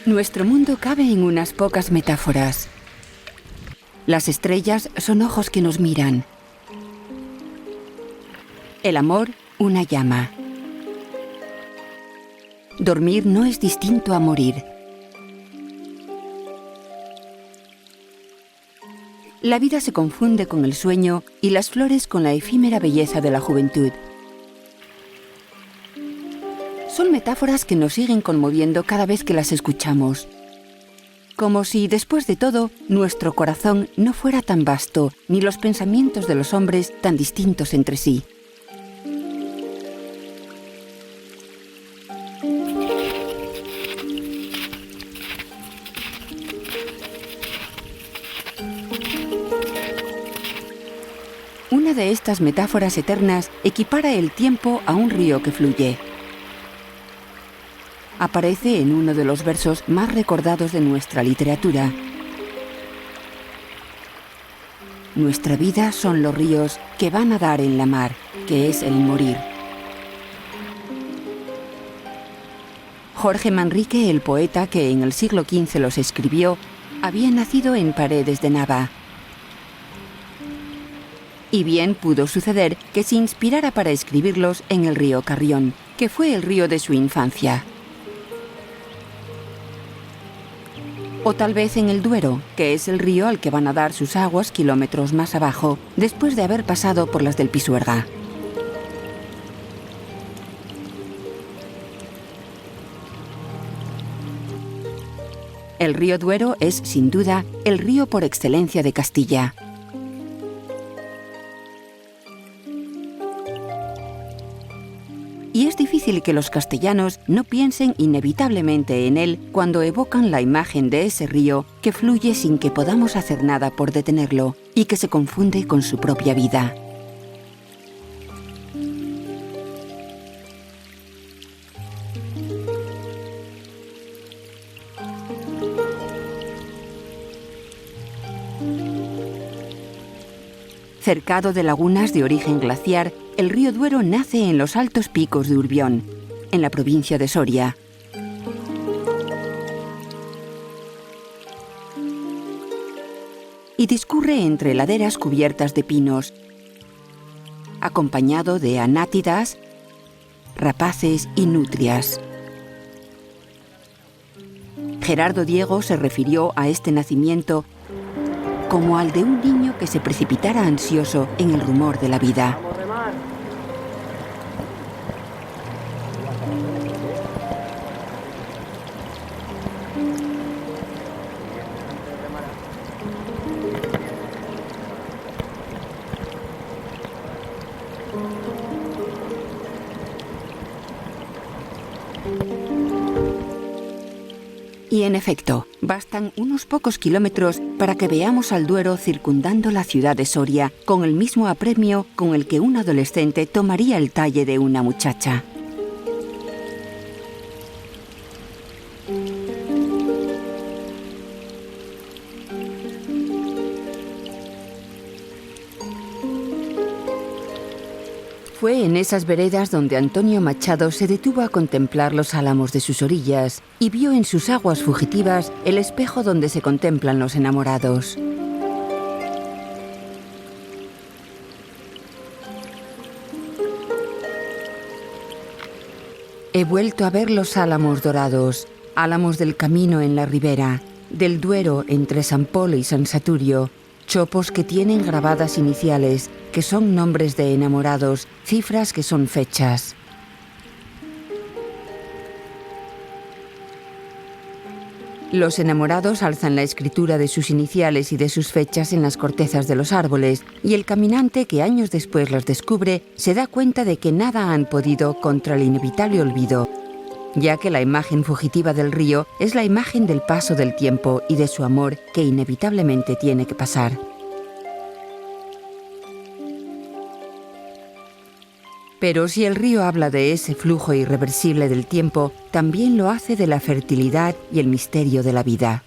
Nuestro mundo cabe en unas pocas metáforas. Las estrellas son ojos que nos miran. El amor, una llama. Dormir no es distinto a morir. La vida se confunde con el sueño y las flores con la efímera belleza de la juventud. Son metáforas que nos siguen conmoviendo cada vez que las escuchamos. Como si, después de todo, nuestro corazón no fuera tan vasto, ni los pensamientos de los hombres tan distintos entre sí. Una de estas metáforas eternas equipara el tiempo a un río que fluye. Aparece en uno de los versos más recordados de nuestra literatura. Nuestra vida son los ríos que van a dar en la mar, que es el morir. Jorge Manrique, el poeta que en el siglo XV los escribió, había nacido en Paredes de Nava. Y bien pudo suceder que se inspirara para escribirlos en el río Carrión, que fue el río de su infancia. O tal vez en el Duero, que es el río al que van a dar sus aguas kilómetros más abajo, después de haber pasado por las del Pisuerga. El río Duero es, sin duda, el río por excelencia de Castilla. Y es difícil que los castellanos no piensen inevitablemente en él cuando evocan la imagen de ese río que fluye sin que podamos hacer nada por detenerlo y que se confunde con su propia vida. Cercado de lagunas de origen glaciar, el río Duero nace en los altos picos de Urbión, en la provincia de Soria. Y discurre entre laderas cubiertas de pinos, acompañado de anátidas, rapaces y nutrias. Gerardo Diego se refirió a este nacimiento como al de un niño que se precipitara ansioso en el rumor de la vida. Y en efecto, bastan unos pocos kilómetros para que veamos al Duero circundando la ciudad de Soria con el mismo apremio con el que un adolescente tomaría el talle de una muchacha. Fue en esas veredas donde Antonio Machado se detuvo a contemplar los álamos de sus orillas y vio en sus aguas fugitivas el espejo donde se contemplan los enamorados. He vuelto a ver los álamos dorados, álamos del Camino en la ribera, del Duero entre San Polo y San Saturio, chopos que tienen grabadas iniciales, que son nombres de enamorados, cifras que son fechas. Los enamorados alzan la escritura de sus iniciales y de sus fechas en las cortezas de los árboles, y el caminante que años después los descubre se da cuenta de que nada han podido contra el inevitable olvido, ya que la imagen fugitiva del río es la imagen del paso del tiempo y de su amor que inevitablemente tiene que pasar. Pero si el río habla de ese flujo irreversible del tiempo, también lo hace de la fertilidad y el misterio de la vida.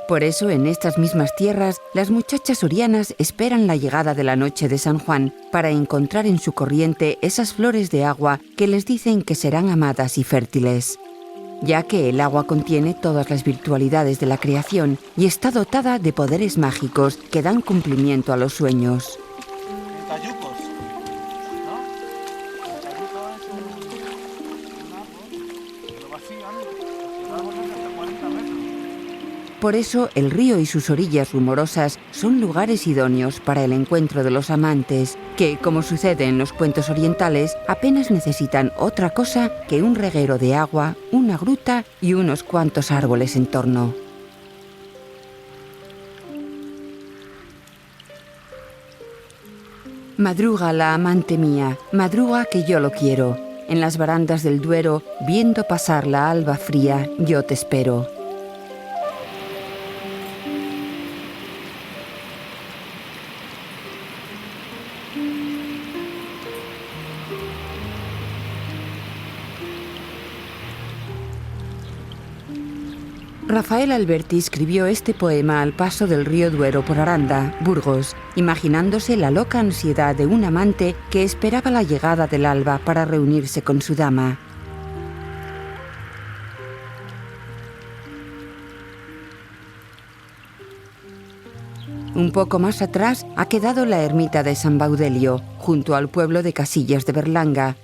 Por eso, en estas mismas tierras, las muchachas sorianas esperan la llegada de la noche de San Juan para encontrar en su corriente esas flores de agua que les dicen que serán amadas y fértiles, ya que el agua contiene todas las virtualidades de la creación y está dotada de poderes mágicos que dan cumplimiento a los sueños. En Cayucos, ¿no? El cayuco es un árbol que lo vacían, los árboles hasta 40 metros. Por eso, el río y sus orillas rumorosas son lugares idóneos para el encuentro de los amantes, que, como sucede en los cuentos orientales, apenas necesitan otra cosa que un reguero de agua, una gruta y unos cuantos árboles en torno. Madruga la amante mía, madruga que yo lo quiero. En las barandas del Duero, viendo pasar la alba fría, yo te espero. Rafael Alberti escribió este poema al paso del río Duero por Aranda, Burgos, imaginándose la loca ansiedad de un amante que esperaba la llegada del alba para reunirse con su dama. Un poco más atrás ha quedado la ermita de San Baudelio, junto al pueblo de Casillas de Berlanga.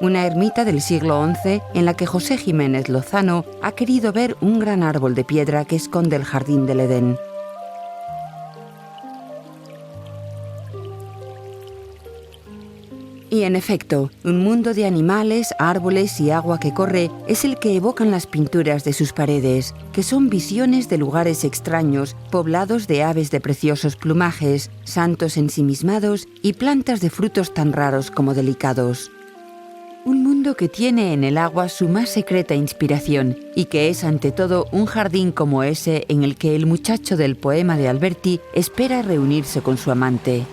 Una ermita del siglo XI en la que José Jiménez Lozano ha querido ver un gran árbol de piedra que esconde el jardín del Edén. Y en efecto, un mundo de animales, árboles y agua que corre es el que evocan las pinturas de sus paredes, que son visiones de lugares extraños, poblados de aves de preciosos plumajes, santos ensimismados y plantas de frutos tan raros como delicados. Un mundo que tiene en el agua su más secreta inspiración y que es ante todo un jardín como ese en el que el muchacho del poema de Alberti espera reunirse con su amante.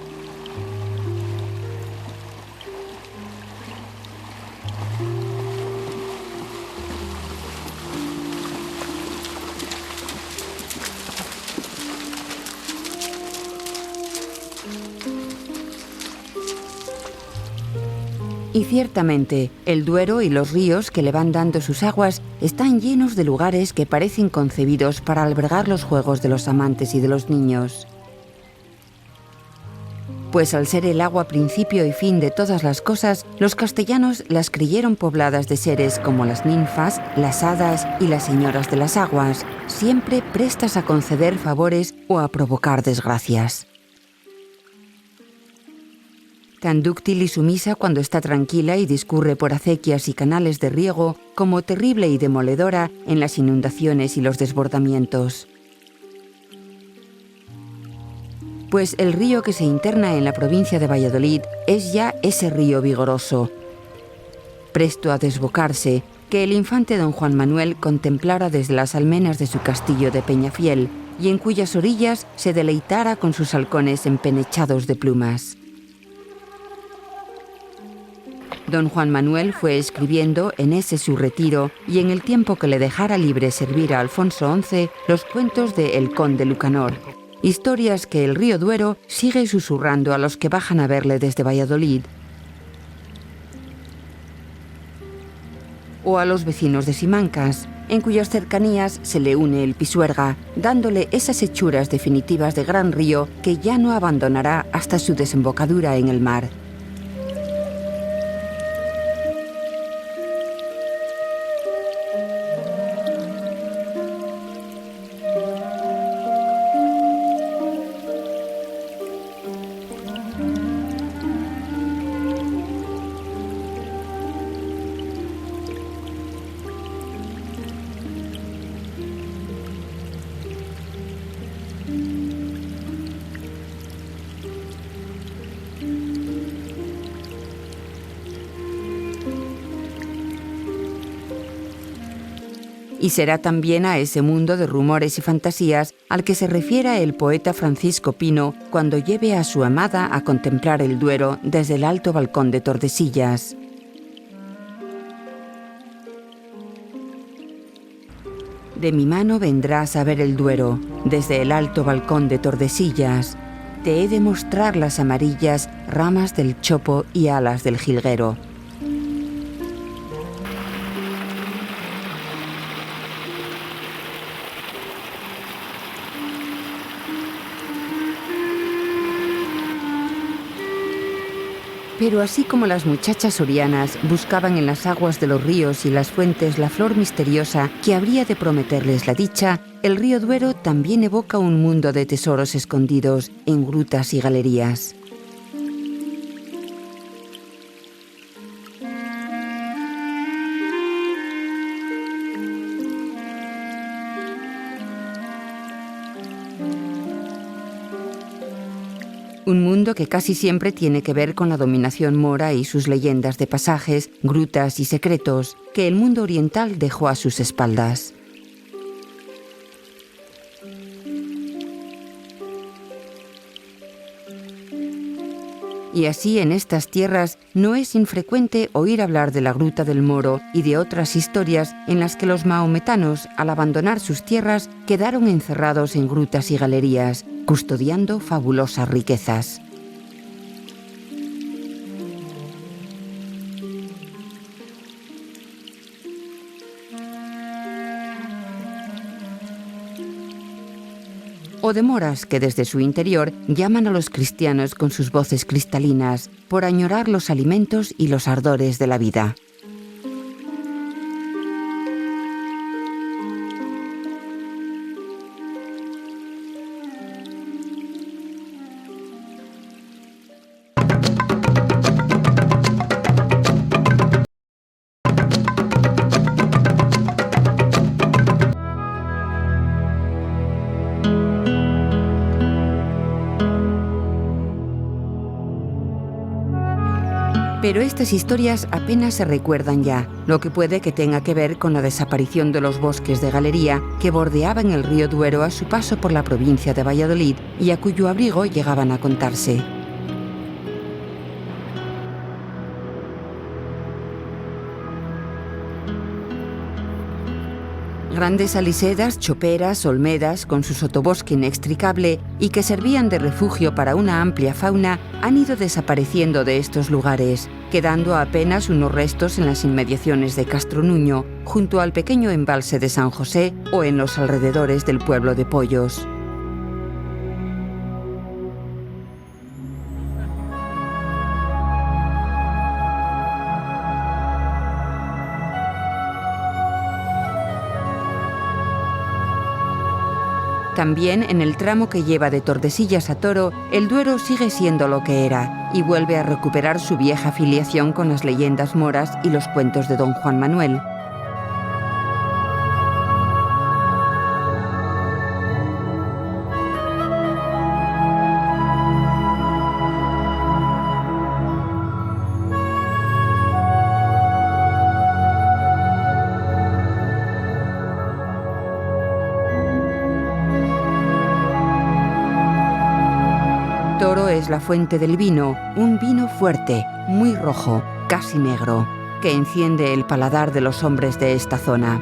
Y ciertamente, el Duero y los ríos que le van dando sus aguas están llenos de lugares que parecen concebidos para albergar los juegos de los amantes y de los niños. Pues al ser el agua principio y fin de todas las cosas, los castellanos las creyeron pobladas de seres como las ninfas, las hadas y las señoras de las aguas, siempre prestas a conceder favores o a provocar desgracias. Tan dúctil y sumisa cuando está tranquila y discurre por acequias y canales de riego, como terrible y demoledora en las inundaciones y los desbordamientos. Pues el río que se interna en la provincia de Valladolid es ya ese río vigoroso, presto a desbocarse, que el infante don Juan Manuel contemplara desde las almenas de su castillo de Peñafiel y en cuyas orillas se deleitara con sus halcones empenechados de plumas. Don Juan Manuel fue escribiendo en ese su retiro y en el tiempo que le dejara libre servir a Alfonso XI los cuentos de El Conde Lucanor, historias que el río Duero sigue susurrando a los que bajan a verle desde Valladolid, o a los vecinos de Simancas, en cuyas cercanías se le une el Pisuerga, dándole esas hechuras definitivas de gran río que ya no abandonará hasta su desembocadura en el mar. Y será también a ese mundo de rumores y fantasías al que se refiera el poeta Francisco Pino cuando lleve a su amada a contemplar el Duero desde el alto balcón de Tordesillas. De mi mano vendrás a ver el Duero, desde el alto balcón de Tordesillas. Te he de mostrar las amarillas ramas del chopo y alas del jilguero. Pero así como las muchachas sorianas buscaban en las aguas de los ríos y las fuentes la flor misteriosa que habría de prometerles la dicha, el río Duero también evoca un mundo de tesoros escondidos en grutas y galerías. Un mundo que casi siempre tiene que ver con la dominación mora y sus leyendas de pasajes, grutas y secretos que el mundo oriental dejó a sus espaldas. Y así en estas tierras no es infrecuente oír hablar de la Gruta del Moro y de otras historias en las que los maometanos, al abandonar sus tierras, quedaron encerrados en grutas y galerías, custodiando fabulosas riquezas. O de moras que desde su interior llaman a los cristianos con sus voces cristalinas por añorar los alimentos y los ardores de la vida. Pero estas historias apenas se recuerdan ya, lo que puede que tenga que ver con la desaparición de los bosques de galería que bordeaban el río Duero a su paso por la provincia de Valladolid y a cuyo abrigo llegaban a contarse. Grandes alisedas, choperas, olmedas, con su sotobosque inextricable y que servían de refugio para una amplia fauna, han ido desapareciendo de estos lugares, quedando apenas unos restos en las inmediaciones de Castronuño, junto al pequeño embalse de San José o en los alrededores del pueblo de Pollos. También en el tramo que lleva de Tordesillas a Toro, el Duero sigue siendo lo que era y vuelve a recuperar su vieja filiación con las leyendas moras y los cuentos de don Juan Manuel. Toro es la fuente del vino, un vino fuerte, muy rojo, casi negro, que enciende el paladar de los hombres de esta zona.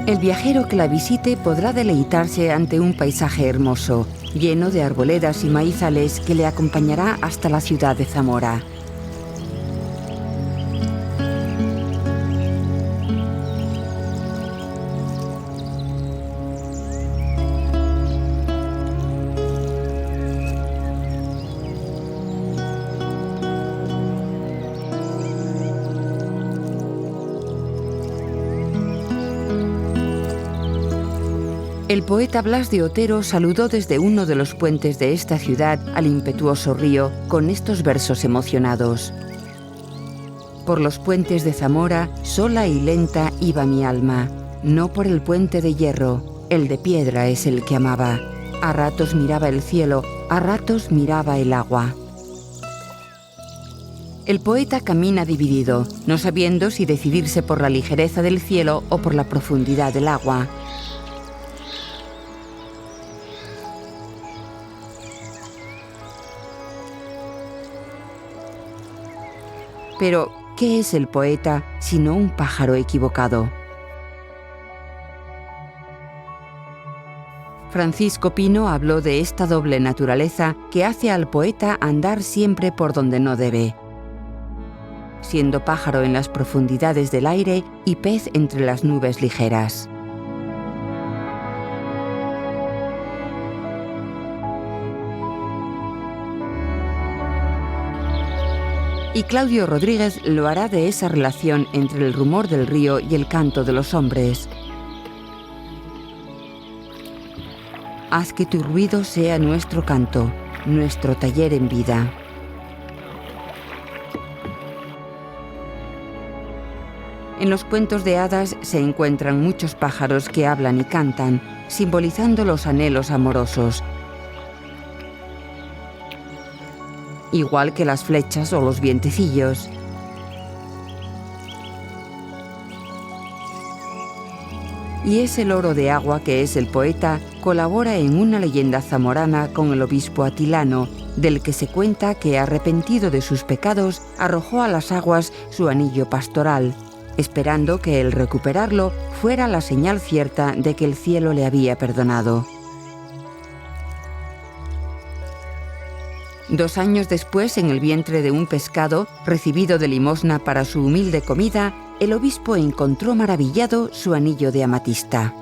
El viajero que la visite podrá deleitarse ante un paisaje hermoso, lleno de arboledas y maizales que le acompañará hasta la ciudad de Zamora. El poeta Blas de Otero saludó desde uno de los puentes de esta ciudad al impetuoso río con estos versos emocionados. Por los puentes de Zamora, sola y lenta iba mi alma, no por el puente de hierro, el de piedra es el que amaba. A ratos miraba el cielo, a ratos miraba el agua. El poeta camina dividido, no sabiendo si decidirse por la ligereza del cielo o por la profundidad del agua. Pero, ¿qué es el poeta sino un pájaro equivocado? Francisco Pino habló de esta doble naturaleza que hace al poeta andar siempre por donde no debe, siendo pájaro en las profundidades del aire y pez entre las nubes ligeras. Y Claudio Rodríguez lo hará de esa relación entre el rumor del río y el canto de los hombres. Haz que tu ruido sea nuestro canto, nuestro taller en vida. En los cuentos de hadas se encuentran muchos pájaros que hablan y cantan, simbolizando los anhelos amorosos, igual que las flechas o los vientecillos. Y ese loro de agua que es el poeta colabora en una leyenda zamorana con el obispo Atilano, del que se cuenta que, arrepentido de sus pecados, arrojó a las aguas su anillo pastoral, esperando que el recuperarlo fuera la señal cierta de que el cielo le había perdonado. 2 años después, en el vientre de un pescado, recibido de limosna para su humilde comida, el obispo encontró maravillado su anillo de amatista.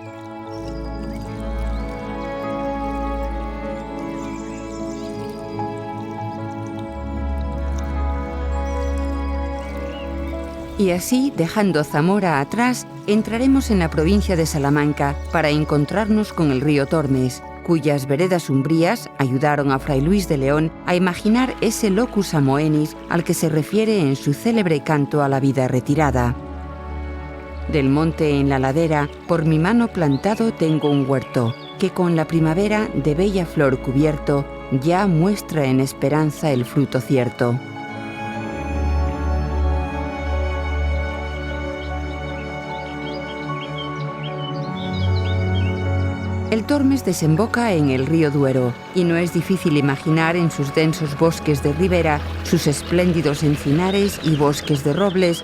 Y así, dejando Zamora atrás, entraremos en la provincia de Salamanca para encontrarnos con el río Tormes, cuyas veredas umbrías ayudaron a Fray Luis de León a imaginar ese locus amoenis al que se refiere en su célebre canto a la vida retirada. Del monte en la ladera, por mi mano plantado tengo un huerto, que con la primavera de bella flor cubierto, ya muestra en esperanza el fruto cierto. El Tormes desemboca en el río Duero y no es difícil imaginar en sus densos bosques de ribera, sus espléndidos encinares y bosques de robles,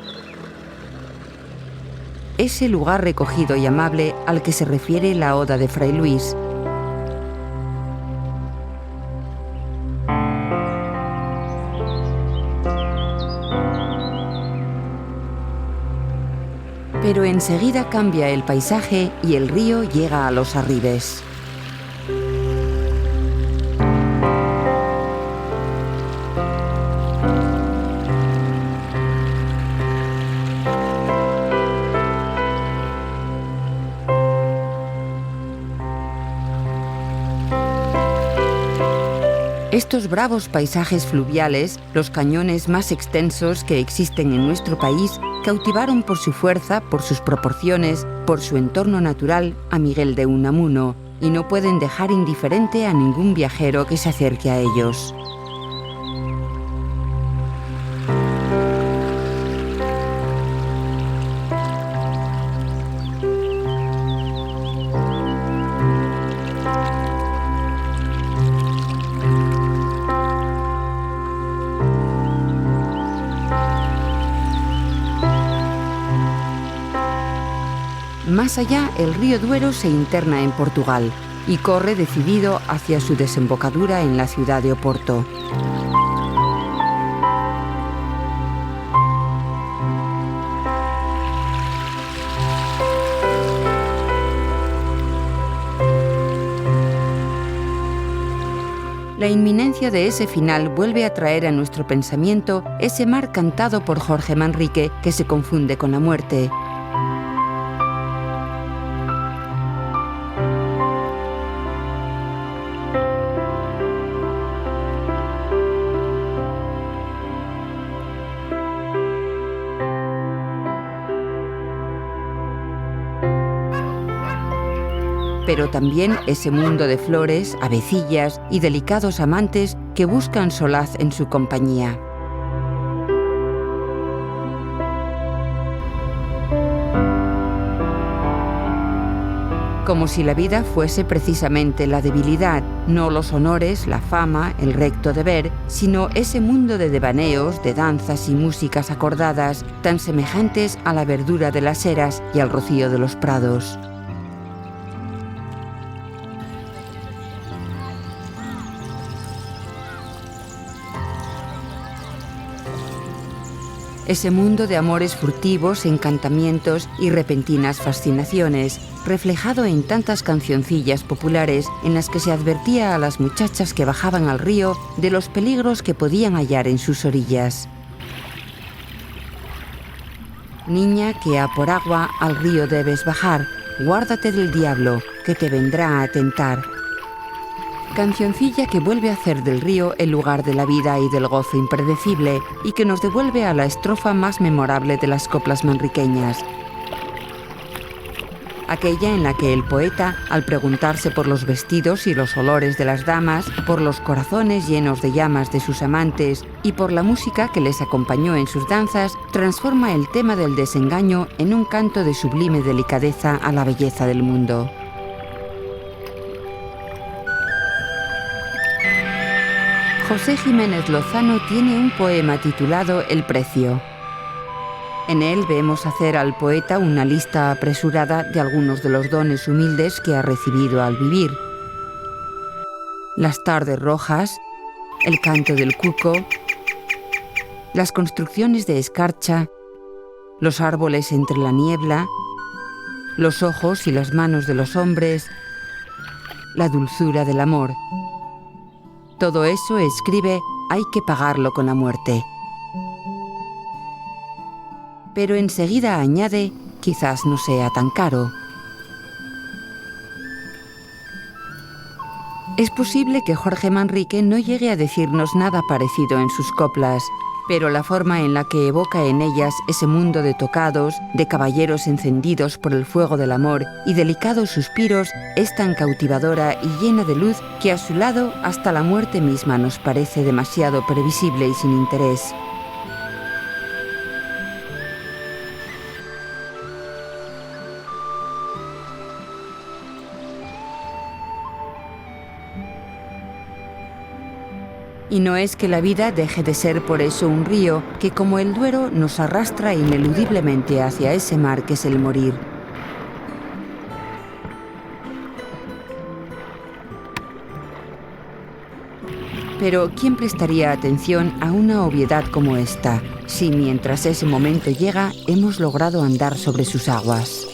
ese lugar recogido y amable al que se refiere la oda de Fray Luis. Pero enseguida cambia el paisaje y el río llega a los arribes. Estos bravos paisajes fluviales, los cañones más extensos que existen en nuestro país, cautivaron por su fuerza, por sus proporciones, por su entorno natural a Miguel de Unamuno, y no pueden dejar indiferente a ningún viajero que se acerque a ellos. Más allá, el río Duero se interna en Portugal y corre decidido hacia su desembocadura en la ciudad de Oporto. La inminencia de ese final vuelve a traer a nuestro pensamiento ese mar cantado por Jorge Manrique que se confunde con la muerte. Pero también ese mundo de flores, avecillas y delicados amantes que buscan solaz en su compañía. Como si la vida fuese precisamente la debilidad, no los honores, la fama, el recto deber, sino ese mundo de devaneos, de danzas y músicas acordadas, tan semejantes a la verdura de las eras y al rocío de los prados. Ese mundo de amores furtivos, encantamientos y repentinas fascinaciones, reflejado en tantas cancioncillas populares en las que se advertía a las muchachas que bajaban al río de los peligros que podían hallar en sus orillas. Niña, que a por agua al río debes bajar, guárdate del diablo, que te vendrá a tentar. Cancioncilla que vuelve a hacer del río el lugar de la vida y del gozo impredecible, y que nos devuelve a la estrofa más memorable de las coplas manriqueñas. Aquella en la que el poeta, al preguntarse por los vestidos y los olores de las damas, por los corazones llenos de llamas de sus amantes y por la música que les acompañó en sus danzas, transforma el tema del desengaño en un canto de sublime delicadeza a la belleza del mundo. José Jiménez Lozano tiene un poema titulado El precio. En él vemos hacer al poeta una lista apresurada de algunos de los dones humildes que ha recibido al vivir. Las tardes rojas, el canto del cuco, las construcciones de escarcha, los árboles entre la niebla, los ojos y las manos de los hombres, la dulzura del amor. Todo eso, escribe, hay que pagarlo con la muerte. Pero enseguida añade, quizás no sea tan caro. Es posible que Jorge Manrique no llegue a decirnos nada parecido en sus coplas, pero la forma en la que evoca en ellas ese mundo de tocados, de caballeros encendidos por el fuego del amor y delicados suspiros es tan cautivadora y llena de luz que a su lado hasta la muerte misma nos parece demasiado previsible y sin interés. Y no es que la vida deje de ser por eso un río que, como el Duero, nos arrastra ineludiblemente hacia ese mar que es el morir. Pero ¿quién prestaría atención a una obviedad como esta, si mientras ese momento llega hemos logrado andar sobre sus aguas?